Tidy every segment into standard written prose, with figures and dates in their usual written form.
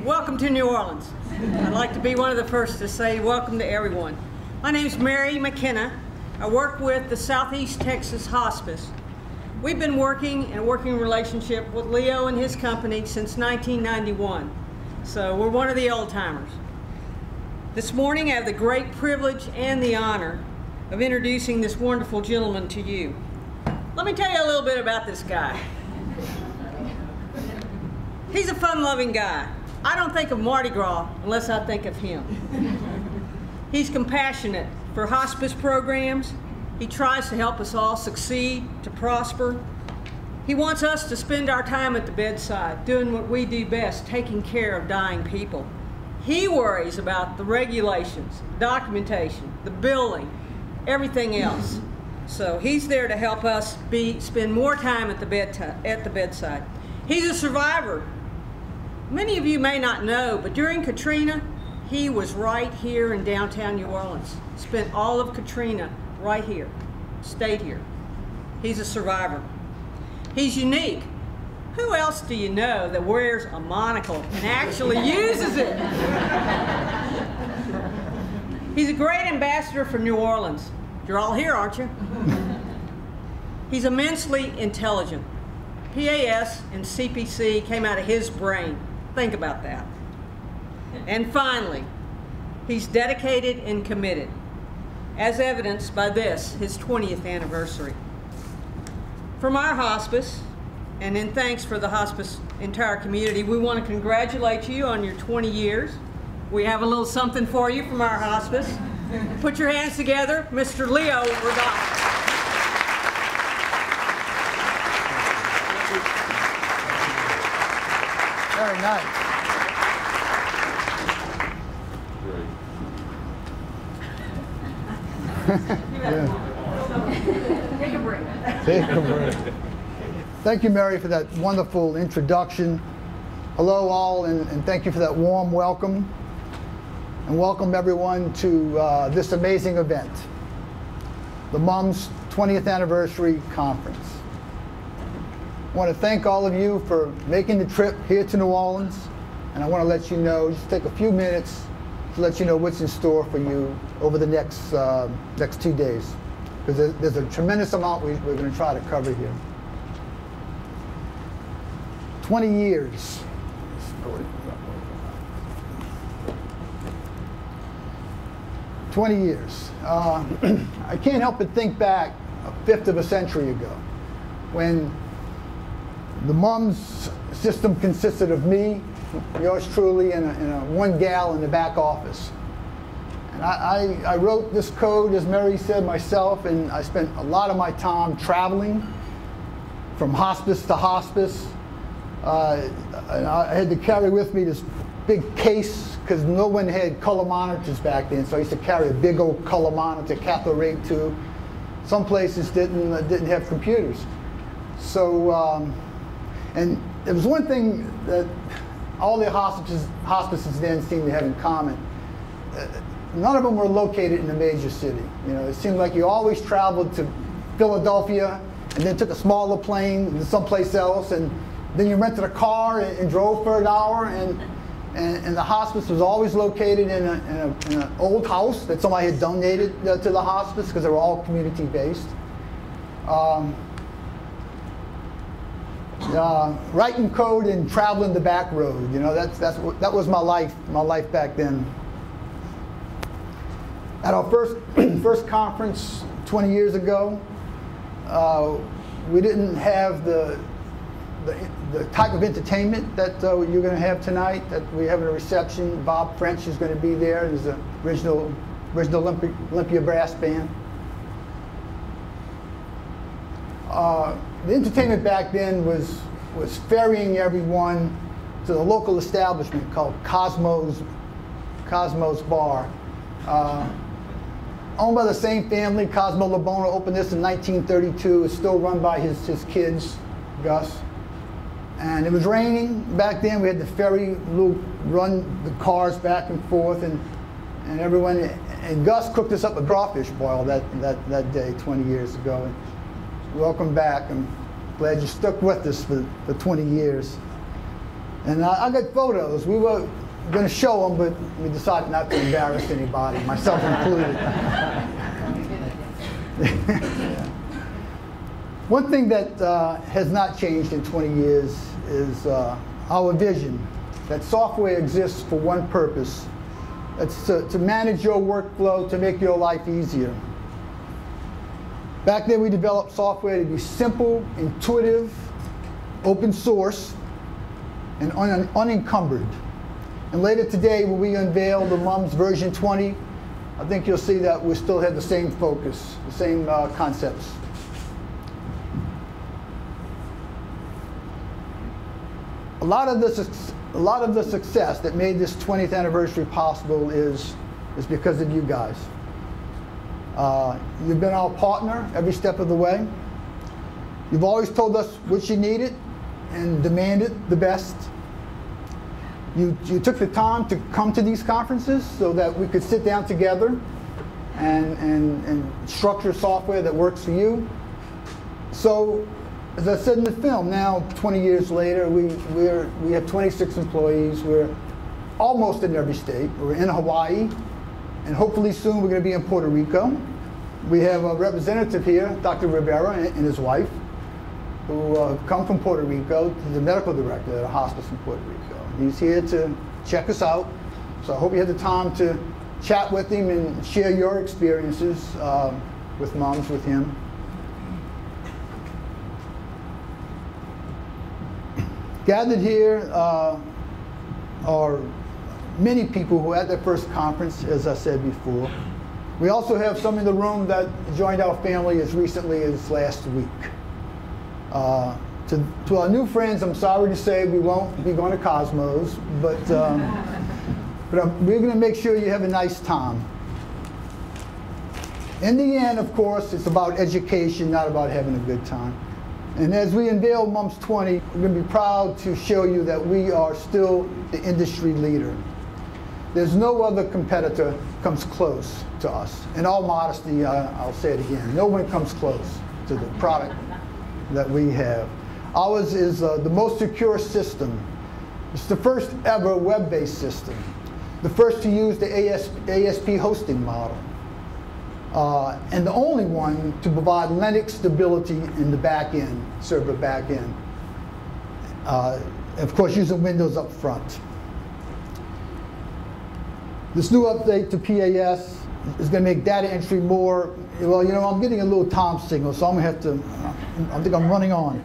Welcome to New Orleans. I'd like to be one of the first to say welcome to everyone. My name's Mary McKenna. I work with the Southeast Texas Hospice. We've been working in a working relationship with Leo and his company since 1991. So we're one of the old timers. This morning I have the great privilege and the honor of introducing this wonderful gentleman to you. Let me tell you a little bit about this guy. He's a fun-loving guy. I don't think of Mardi Gras unless I think of him. He's compassionate for hospice programs. He tries to help us all succeed, to prosper. He wants us to spend our time at the bedside, doing what we do best, taking care of dying people. He worries about the regulations, documentation, the billing, everything else. So he's there to help us spend more time at the bedside. He's a survivor. Many of you may not know, but during Katrina, he was right here in downtown New Orleans. Spent all of Katrina right here, stayed here. He's a survivor. He's unique. Who else do you know that wears a monocle and actually uses it? He's a great ambassador for New Orleans. You're all here, aren't you? He's immensely intelligent. PAS and CPC came out of his brain. Think about that. And finally, he's dedicated and committed, as evidenced by this, his 20th anniversary. From our hospice, and in thanks for the hospice entire community, we want to congratulate you on your 20 years. We have a little something for you from our hospice. Put your hands together, Mr. Leo Radosta. Very nice. Take a break. Take a break. Thank you, Mary, for that wonderful introduction. Hello, all, and thank you for that warm welcome. And welcome everyone to this amazing event, the MUM's 20th Anniversary Conference. I want to thank all of you for making the trip here to New Orleans, and I want to let you know, just take a few minutes to let you know what's in store for you over the next 2 days, because there's a tremendous amount we're going to try to cover here. 20 years. 20 years. I can't help but think back a fifth of a century ago, when the MUM's system consisted of me, yours truly, and one gal in the back office. And I wrote this code, as Mary said, myself, and I spent a lot of my time traveling from hospice to hospice. And I had to carry with me this big case, because no one had color monitors back then, so I used to carry a big old color monitor, cathode ray tube. Some places didn't have computers. So, and there was one thing that all the hospices then seemed to have in common. None of them were located in a major city. You know, it seemed like you always traveled to Philadelphia and then took a smaller plane to someplace else, and then you rented a car and drove for an hour, and the hospice was always located in an old house that somebody had donated to the hospice, because they were all community-based. Writing code and traveling the back road, you know, that was my life back then. At our first conference 20 years ago, we didn't have the type of entertainment that you're going to have tonight. That we have a reception. Bob French is going to be there. There's the original Olympia brass band. The entertainment back then was ferrying everyone to the local establishment called Cosmo's Bar. Owned by the same family. Cosmo Labona opened this in 1932. It's still run by his kids, Gus. And it was raining back then. We had the ferry run the cars back and forth, and everyone. And Gus cooked us up a crawfish boil that day 20 years ago. And welcome back. I'm glad you stuck with us for 20 years. And I got photos. We were going to show them, but we decided not to embarrass anybody, myself included. One thing that has not changed in 20 years is our vision that software exists for one purpose. It's to manage your workflow, to make your life easier. Back then we developed software to be simple, intuitive, open source, and unencumbered. And later today, when we unveil the MUMS version 20, I think you'll see that we still have the same focus, the same concepts. A lot of the success that made this 20th anniversary possible is because of you guys. You've been our partner every step of the way. You've always told us what you needed and demanded the best. You took the time to come to these conferences so that we could sit down together and structure software that works for you. So, as I said in the film, now 20 years later, we have 26 employees. We're almost in every state. We're in Hawaii, and hopefully soon we're going to be in Puerto Rico. We have a representative here, Dr. Rivera and his wife, who come from Puerto Rico. He's the medical director at a hospice in Puerto Rico. He's here to check us out. So I hope you had the time to chat with him and share your experiences with MUMS with him. Gathered here are many people who had their first conference, as I said before. We also have some in the room that joined our family as recently as last week. To our new friends, I'm sorry to say we won't be going to Cosmos, but we're going to make sure you have a nice time. In the end, of course, it's about education, not about having a good time. And as we unveil MUMS 20, we're going to be proud to show you that we are still the industry leader. There's no other competitor comes close to us. In all modesty, I'll say it again, no one comes close to the product that we have. Ours is the most secure system. It's the first ever web-based system, the first to use the ASP hosting model, and the only one to provide Linux stability in the back end, server back end. Of course, using Windows up front. This new update to PAS is going to make data entry more, well, you know, I'm getting a little Tom signal, so I'm going to have to, I think I'm running on.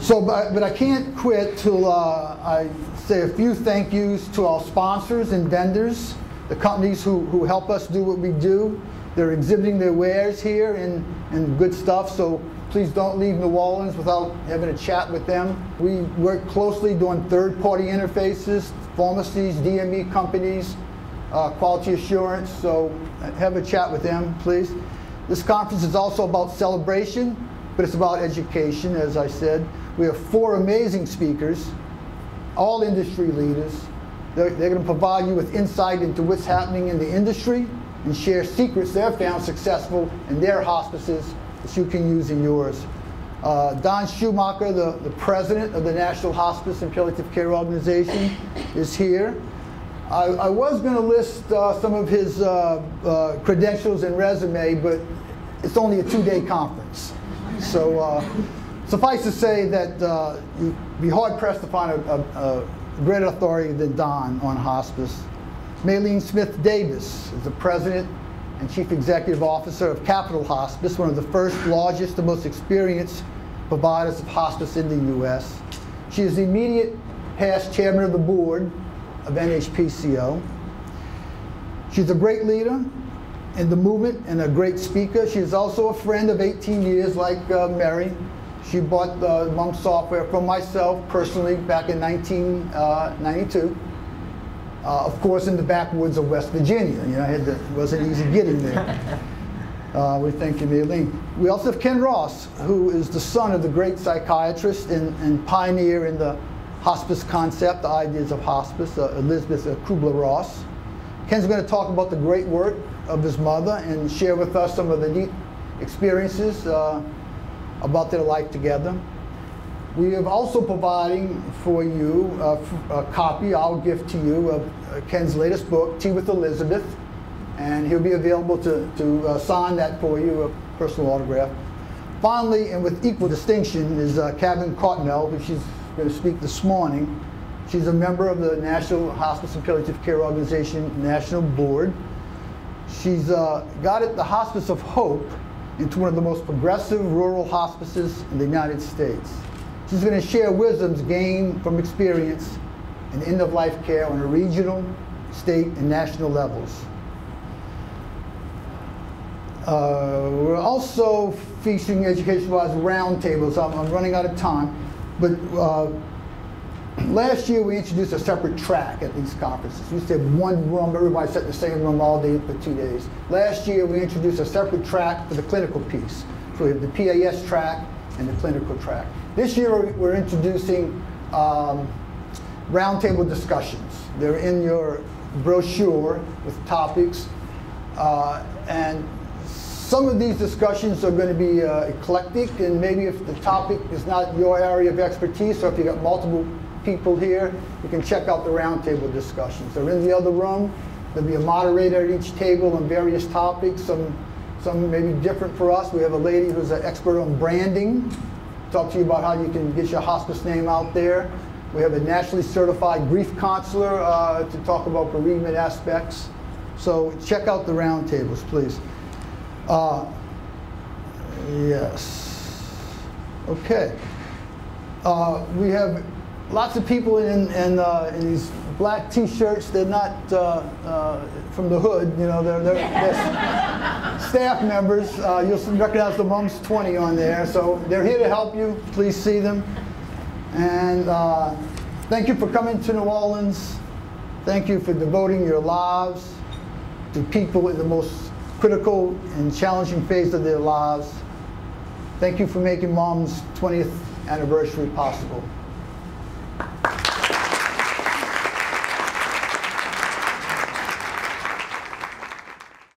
So, but I can't quit till I say a few thank yous to our sponsors and vendors, the companies who help us do what we do. They're exhibiting their wares here and good stuff, so please don't leave New Orleans without having a chat with them. We work closely doing third-party interfaces, pharmacies, DME companies, quality assurance, so have a chat with them, please. This conference is also about celebration, but it's about education, as I said. We have 4 amazing speakers, all industry leaders. They're going to provide you with insight into what's happening in the industry and share secrets they've found successful in their hospices that you can use in yours. Don Schumacher, the president of the National Hospice and Palliative Care Organization, is here. I was going to list some of his credentials and resume, but it's only a 2-day conference. So suffice to say that you'd be hard-pressed to find a greater authority than Don on hospice. Maylene Smith Davis is the president and chief executive officer of Capital Hospice, one of the first, largest, and most experienced providers of hospice in the U.S. She is the immediate past chairman of the board of NHPCO. She's a great leader in the movement and a great speaker. She is also a friend of 18 years, like Mary. She bought the MUMS software from myself personally back in 1992. Of course, in the backwoods of West Virginia. You know, it wasn't easy getting there. We thank you, Maylene. We also have Ken Ross, who is the son of the great psychiatrist and pioneer in the hospice concept, the ideas of hospice, Elizabeth Kubler-Ross. Ken's going to talk about the great work of his mother and share with us some of the neat experiences about their life together. We are also providing for you a copy, our gift to you, of Ken's latest book, Tea with Elizabeth. And he'll be available to sign that for you, a personal autograph. Finally, and with equal distinction, is Kevin Cottonell, who she's going to speak this morning. She's a member of the National Hospice and Palliative Care Organization National Board. She's guided the Hospice of Hope into one of the most progressive rural hospices in the United States. She's going to share wisdoms gained from experience in end-of-life care on a regional, state, and national levels. We're also featuring education-wise roundtables. I'm running out of time, but last year we introduced a separate track at these conferences. We used to have one room, everybody sat in the same room all day for 2 days. Last year we introduced a separate track for the clinical piece. So we have the PAS track and the clinical track. This year we're introducing roundtable discussions. They're in your brochure with topics, and some of these discussions are going to be eclectic, and maybe if the topic is not your area of expertise, or if you've got multiple people here, you can check out the roundtable discussions. They're in the other room. There'll be a moderator at each table on various topics. Some may be different for us. We have a lady who's an expert on branding, talk to you about how you can get your hospice name out there. We have a nationally certified grief counselor to talk about bereavement aspects. So check out the roundtables, please. Yes. Okay. We have lots of people in these black T-shirts. They're not from the hood, you know. They're staff members. You'll recognize the Mums 20 on there. So they're here to help you. Please see them. And thank you for coming to New Orleans. Thank you for devoting your lives to people in the most critical and challenging phase of their lives. Thank you for making Mom's 20th anniversary possible.